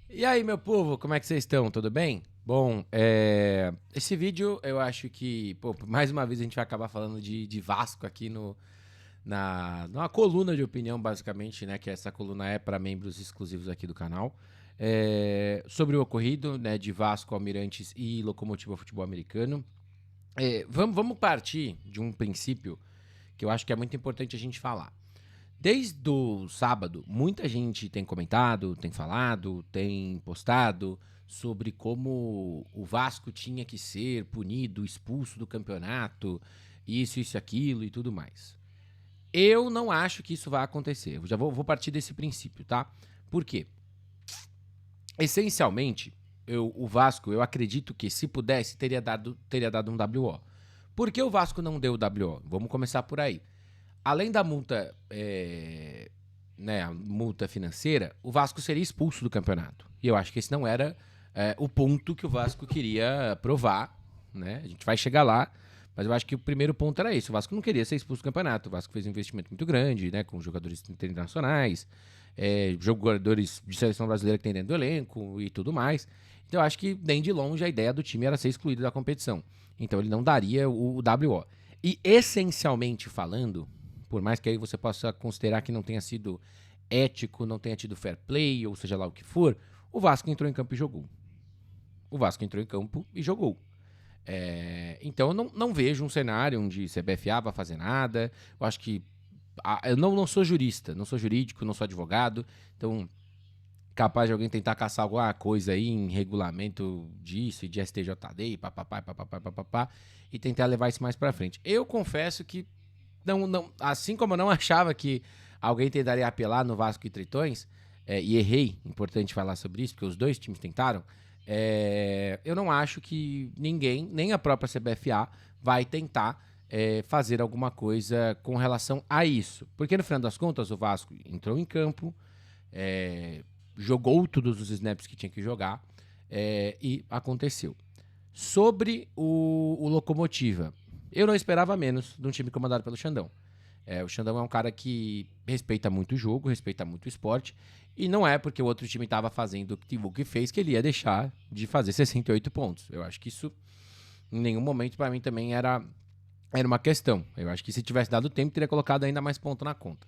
E aí, meu povo, como é que vocês estão? Tudo bem? Bom, esse vídeo eu acho que, pô, mais uma vez a gente vai acabar falando de Vasco aqui numa coluna de opinião, basicamente, né? Que essa coluna é para membros exclusivos aqui do canal. Sobre o ocorrido, né? De Vasco, Almirantes e Locomotiva Futebol Americano. Vamos partir de um princípio que eu acho que é muito importante a gente falar. Desde o sábado, muita gente tem comentado, tem falado, tem postado sobre como o Vasco tinha que ser punido, expulso do campeonato, isso, aquilo e tudo mais. Eu não acho que isso vai acontecer. Eu já vou partir desse princípio, tá? Por quê? Essencialmente, o Vasco, eu acredito que se pudesse, teria dado um WO. Por que o Vasco não deu o WO? Vamos começar por aí. Além da multa, né, a multa financeira, o Vasco seria expulso do campeonato. E eu acho que esse não era o ponto que o Vasco queria provar, né? A gente vai chegar lá, mas eu acho que o primeiro ponto era esse. O Vasco não queria ser expulso do campeonato. O Vasco fez um investimento muito grande, né, com jogadores internacionais, jogadores de seleção brasileira que tem dentro do elenco e tudo mais. Então eu acho que nem de longe a ideia do time era ser excluído da competição. Então ele não daria o WO. E essencialmente falando, por mais que aí você possa considerar que não tenha sido ético, não tenha tido fair play, ou seja lá o que for, o Vasco entrou em campo e jogou. O Vasco entrou em campo e jogou. Então eu não vejo um cenário onde CBFA vai fazer nada. Eu acho que. Eu não sou jurista, não sou jurídico, não sou advogado. Então, capaz de alguém tentar caçar alguma coisa aí em regulamento disso, de STJD, e papapá, e tentar levar isso mais pra frente. Eu confesso que assim como eu não achava que alguém tentaria apelar no Vasco e Tritões, e errei, importante falar sobre isso, porque os dois times tentaram, eu não acho que ninguém, nem a própria CBFA, vai tentar fazer alguma coisa com relação a isso. Porque no final das contas, o Vasco entrou em campo, jogou todos os snaps que tinha que jogar, e aconteceu. Sobre o Locomotiva, eu não esperava menos de um time comandado pelo Xandão. O Xandão é um cara que respeita muito o jogo, respeita muito o esporte, e não é porque o outro time estava fazendo o que fez que ele ia deixar de fazer 68 pontos. Eu acho que isso, em nenhum momento, para mim, também era uma questão. Eu acho que se tivesse dado tempo, teria colocado ainda mais ponto na conta.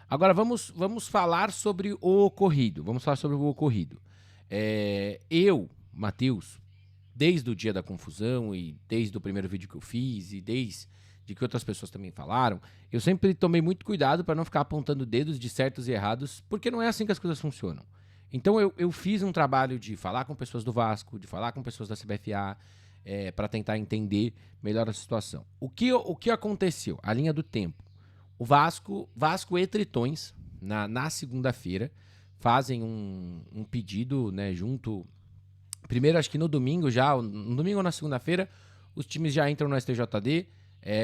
Agora vamos falar sobre o ocorrido. Vamos falar sobre o ocorrido. Matheus, desde o dia da confusão e desde o primeiro vídeo que eu fiz e desde que outras pessoas também falaram, eu sempre tomei muito cuidado para não ficar apontando dedos de certos e errados, porque não é assim que as coisas funcionam. Então eu fiz um trabalho de falar com pessoas do Vasco, de falar com pessoas da CBFA, para tentar entender melhor a situação. O que aconteceu? A linha do tempo. O Vasco e Tritões, na segunda-feira, fazem um pedido, né, junto. Primeiro, acho que no domingo já, no domingo ou na segunda-feira, os times já entram no STJD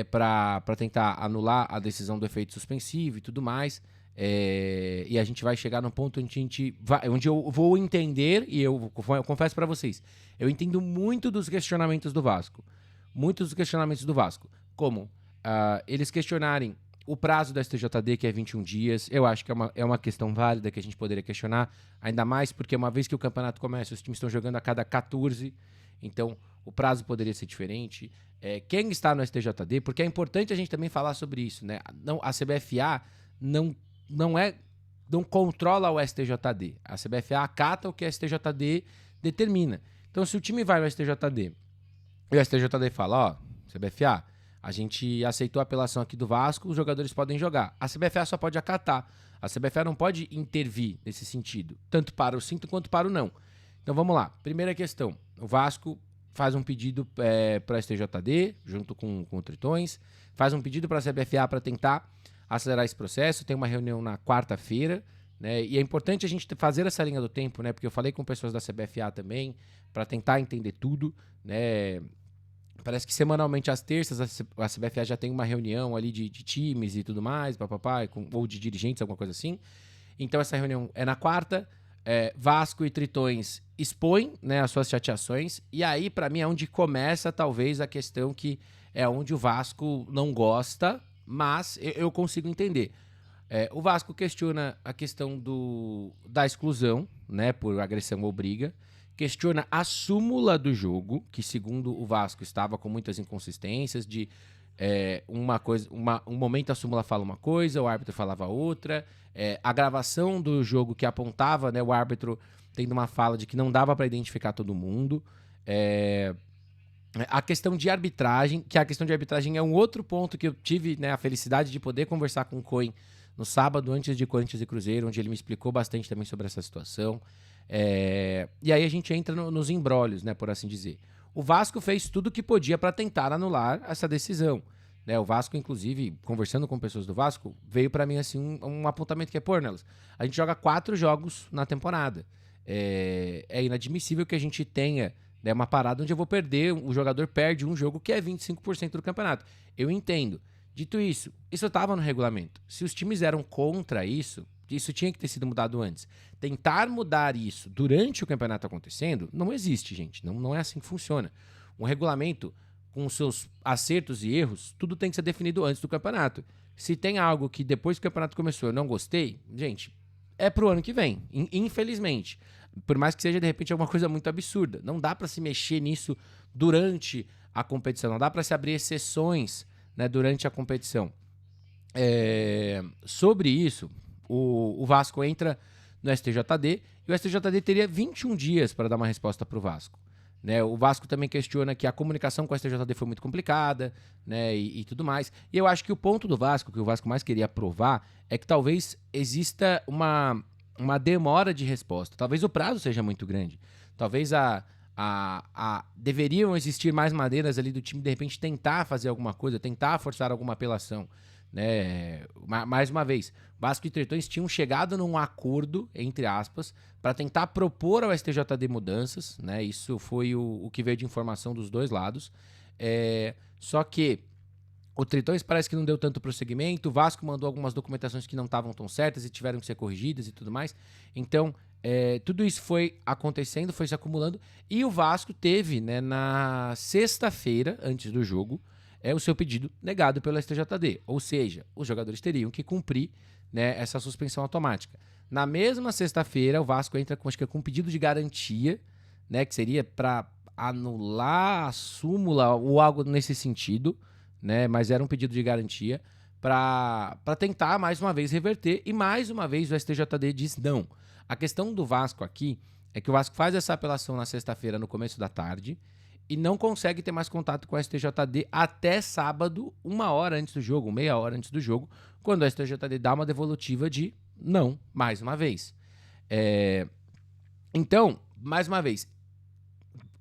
para tentar anular a decisão do efeito suspensivo e tudo mais. E a gente vai chegar num ponto onde eu vou entender, e eu confesso para vocês, eu entendo muito dos questionamentos do Vasco. Muitos dos questionamentos do Vasco. Como eles questionarem o prazo da STJD, que é 21 dias, eu acho que é uma questão válida que a gente poderia questionar, ainda mais porque uma vez que o campeonato começa, os times estão jogando a cada 14, então o prazo poderia ser diferente. Quem está no STJD, porque é importante a gente também falar sobre isso, né? Não, a CBFA não é não controla o STJD. A CBFA acata o que a STJD determina. Então, se o time vai no STJD e o STJD fala, ó, CBFA, a gente aceitou a apelação aqui do Vasco, os jogadores podem jogar. A CBFA só pode acatar. A CBFA não pode intervir nesse sentido, tanto para o sim quanto para o não. Então vamos lá. Primeira questão. O Vasco faz um pedido para a STJD, junto com o Tritões, faz um pedido para a CBFA para tentar acelerar esse processo. Tem uma reunião na quarta-feira, né? E é importante a gente fazer essa linha do tempo, né? Porque eu falei com pessoas da CBFA também, para tentar entender tudo, né? Parece que semanalmente às terças a CBFA já tem uma reunião ali de times e tudo mais, papapá, ou de dirigentes, alguma coisa assim. Então essa reunião é na quarta. Vasco e Tritões expõem, né, as suas chateações. E aí, para mim, é onde começa talvez a questão que é onde o Vasco não gosta, mas consigo entender. O Vasco questiona a questão da exclusão, né, por agressão ou briga, questiona a súmula do jogo, que segundo o Vasco estava com muitas inconsistências, de um momento a súmula fala uma coisa, o árbitro falava outra, a gravação do jogo que apontava, né, o árbitro tendo uma fala de que não dava para identificar todo mundo, a questão de arbitragem, que a questão de arbitragem é um outro ponto que eu tive, né, a felicidade de poder conversar com o Cohen no sábado, antes de Corinthians e Cruzeiro, onde ele me explicou bastante também sobre essa situação. E aí a gente entra nos embrólios, né, por assim dizer. O Vasco fez tudo o que podia para tentar anular essa decisão. Né, o Vasco, inclusive, conversando com pessoas do Vasco, veio para mim assim um apontamento que é, Nelas, a gente joga 4 jogos na temporada. É inadmissível que a gente tenha, né, uma parada onde eu vou perder, o jogador perde um jogo que é 25% do campeonato. Eu entendo. Dito isso estava no regulamento. Se os times eram contra isso tinha que ter sido mudado antes. Tentar mudar isso durante o campeonato acontecendo, não existe, gente. Não é assim que funciona. Um regulamento, com seus acertos e erros, tudo tem que ser definido antes do campeonato. Se tem algo que depois que o campeonato começou eu não gostei, gente, é pro ano que vem, infelizmente. Por mais que seja, de repente, alguma coisa muito absurda. Não dá para se mexer nisso durante a competição. Não dá para se abrir exceções, né, durante a competição. Sobre isso, o Vasco entra no STJD e o STJD teria 21 dias para dar uma resposta para o Vasco. Né? O Vasco também questiona que a comunicação com o STJD foi muito complicada, né, e tudo mais. E eu acho que o ponto do Vasco, que o Vasco mais queria provar, é que talvez exista uma demora de resposta. Talvez o prazo seja muito grande. Talvez deveriam existir mais maneiras ali do time, de repente, tentar fazer alguma coisa, tentar forçar alguma apelação. Né? Mais uma vez, Vasco e Tretões tinham chegado num acordo, entre aspas, para tentar propor ao STJD mudanças. Né? Isso foi o que veio de informação dos dois lados. Só que o Tritões parece que não deu tanto prosseguimento, o Vasco mandou algumas documentações que não estavam tão certas e tiveram que ser corrigidas e tudo mais. Então, tudo isso foi acontecendo, foi se acumulando, e o Vasco teve, né, na sexta-feira, antes do jogo, o seu pedido negado pelo STJD. Ou seja, os jogadores teriam que cumprir, né, essa suspensão automática. Na mesma sexta-feira, o Vasco entra com, acho que com um pedido de garantia, né, que seria para anular a súmula ou algo nesse sentido, né, mas era um pedido de garantia para tentar mais uma vez reverter, e mais uma vez o STJD diz não. A questão do Vasco aqui é que o Vasco faz essa apelação na sexta-feira no começo da tarde e não consegue ter mais contato com o STJD até sábado, 1 hora antes do jogo, meia hora antes do jogo, quando o STJD dá uma devolutiva de não, mais uma vez. Então, mais uma vez,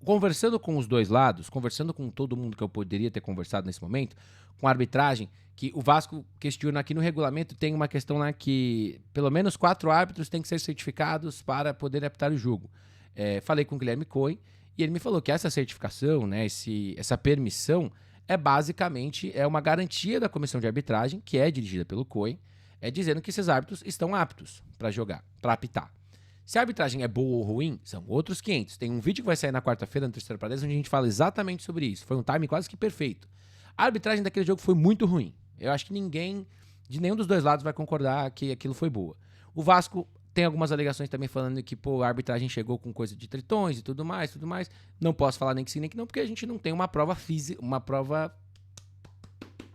conversando com os dois lados, conversando com todo mundo que eu poderia ter conversado nesse momento, com a arbitragem, que o Vasco questiona aqui no regulamento, tem uma questão lá que pelo menos 4 árbitros têm que ser certificados para poder apitar o jogo. Falei com o Guilherme Cohen e ele me falou que essa certificação, né, essa permissão, basicamente uma garantia da comissão de arbitragem, que é dirigida pelo Cohen, dizendo que esses árbitros estão aptos para jogar, para apitar. Se a arbitragem é boa ou ruim, são outros 500. Tem um vídeo que vai sair na quarta-feira, no Terceiro para 10, onde a gente fala exatamente sobre isso. Foi um time quase que perfeito. A arbitragem daquele jogo foi muito ruim. Eu acho que ninguém, de nenhum dos dois lados, vai concordar que aquilo foi boa. O Vasco tem algumas alegações também falando que a arbitragem chegou com coisa de tritões e tudo mais. Não posso falar nem que sim, nem que não, porque a gente não tem uma prova física, uma prova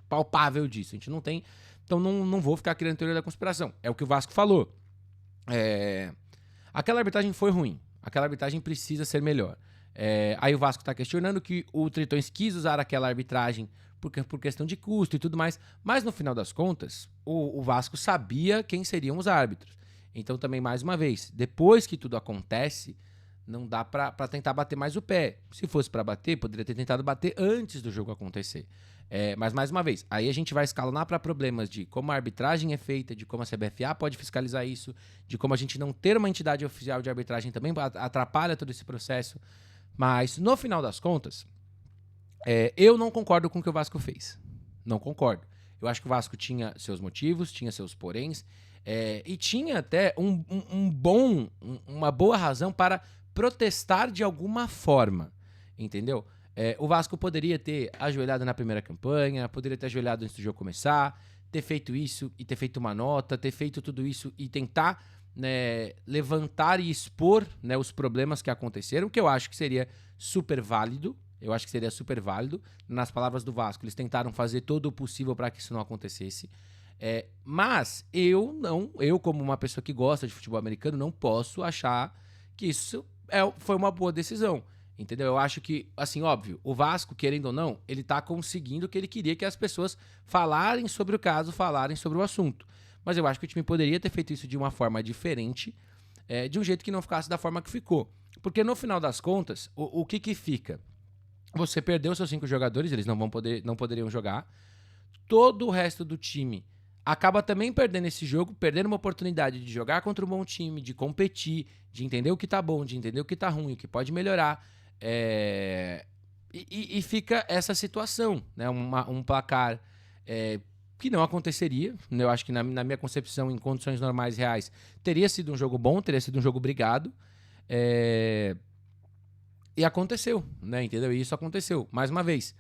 palpável disso. A gente não tem, então não vou ficar criando teoria da conspiração. É o que o Vasco falou. Aquela arbitragem foi ruim. Aquela arbitragem precisa ser melhor. Aí o Vasco está questionando que o Tritões quis usar aquela arbitragem por questão de custo e tudo mais. Mas no final das contas, o Vasco sabia quem seriam os árbitros. Então também, mais uma vez, depois que tudo acontece, não dá para tentar bater mais o pé. Se fosse para bater, poderia ter tentado bater antes do jogo acontecer. Mas, mais uma vez, aí a gente vai escalonar para problemas de como a arbitragem é feita, de como a CBFA pode fiscalizar isso, de como a gente não ter uma entidade oficial de arbitragem também atrapalha todo esse processo. Mas, no final das contas, eu não concordo com o que o Vasco fez. Não concordo. Eu acho que o Vasco tinha seus motivos, tinha seus poréns, e tinha até uma boa razão para protestar de alguma forma, entendeu? O Vasco poderia ter ajoelhado na primeira campanha, poderia ter ajoelhado antes do jogo começar, ter feito isso e ter feito uma nota, ter feito tudo isso e tentar né, levantar e expor, né, os problemas que aconteceram, que eu acho que seria super válido. Eu acho que seria super válido. Nas palavras do Vasco, eles tentaram fazer todo o possível para que isso não acontecesse. Mas eu, como uma pessoa que gosta de futebol americano, não posso achar que isso foi uma boa decisão. Entendeu? Eu acho que, assim, óbvio, o Vasco, querendo ou não, ele tá conseguindo o que ele queria, que as pessoas falarem sobre o caso, falarem sobre o assunto. Mas eu acho que o time poderia ter feito isso de uma forma diferente, de um jeito que não ficasse da forma que ficou. Porque no final das contas, o que fica? Você perdeu seus 5 jogadores, eles não poderiam jogar. Todo o resto do time acaba também perdendo esse jogo, perdendo uma oportunidade de jogar contra um bom time, de competir, de entender o que tá bom, de entender o que tá ruim, o que pode melhorar. E fica essa situação, né? Um placar que não aconteceria. Eu acho que na minha concepção, em condições normais reais, teria sido um jogo bom, teria sido um jogo brigado. E aconteceu, né? Entendeu? E isso aconteceu. Mais uma vez,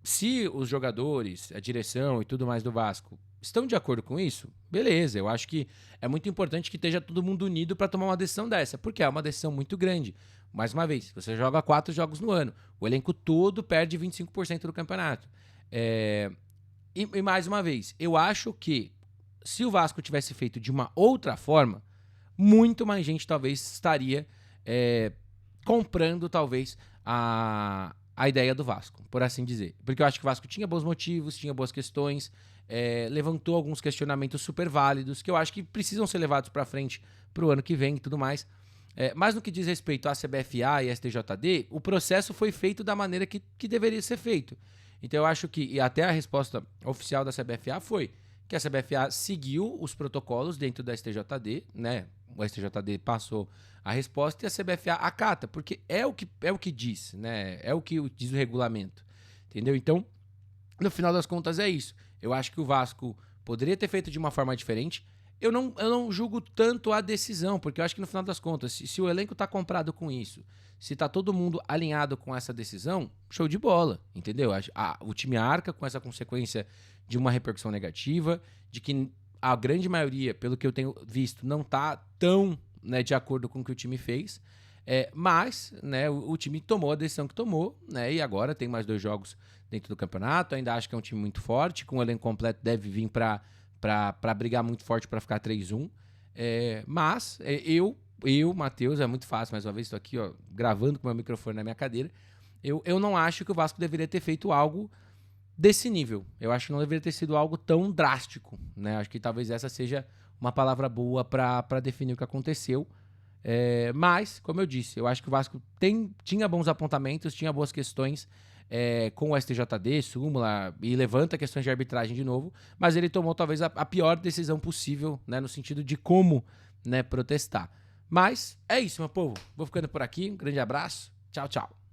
se os jogadores, a direção e tudo mais do Vasco estão de acordo com isso, beleza. Eu acho que é muito importante que esteja todo mundo unido para tomar uma decisão dessa, porque é uma decisão muito grande. Mais uma vez, você joga 4 jogos no ano, o elenco todo perde 25% do campeonato. E mais uma vez, eu acho que se o Vasco tivesse feito de uma outra forma, muito mais gente talvez estaria comprando talvez a ideia do Vasco, por assim dizer. Porque eu acho que o Vasco tinha bons motivos, tinha boas questões, levantou alguns questionamentos super válidos, que eu acho que precisam ser levados para frente para o ano que vem e tudo mais. Mas no que diz respeito à CBFA e STJD, o processo foi feito da maneira que deveria ser feito. Então eu acho que, e até a resposta oficial da CBFA foi que a CBFA seguiu os protocolos dentro da STJD, né? O STJD passou a resposta e a CBFA acata, porque é o que diz, né? É o que diz o regulamento, entendeu? Então, no final das contas é isso. Eu acho que o Vasco poderia ter feito de uma forma diferente. Eu não julgo tanto a decisão, porque eu acho que no final das contas, se o elenco tá comprado com isso, se tá todo mundo alinhado com essa decisão, show de bola, entendeu? O time arca com essa consequência de uma repercussão negativa, de que a grande maioria, pelo que eu tenho visto, não tá tão, né, de acordo com o que o time fez. Mas, né, o time tomou a decisão que tomou, né, e agora tem mais 2 jogos dentro do campeonato. Ainda acho que é um time muito forte, com o elenco completo deve vir para brigar muito forte para ficar 3-1. Mas eu, Matheus, é muito fácil, mais uma vez estou aqui, ó, gravando com o meu microfone na minha cadeira. Eu não acho que o Vasco deveria ter feito algo desse nível. Eu acho que não deveria ter sido algo tão drástico, né? Acho que talvez essa seja uma palavra boa para definir o que aconteceu. Mas, como eu disse, eu acho que o Vasco tinha bons apontamentos, tinha boas questões com o STJD, súmula, e levanta questões de arbitragem de novo, mas ele tomou talvez a pior decisão possível, né, no sentido de como, né, protestar. Mas é isso, meu povo. Vou ficando por aqui. Um grande abraço. Tchau, tchau.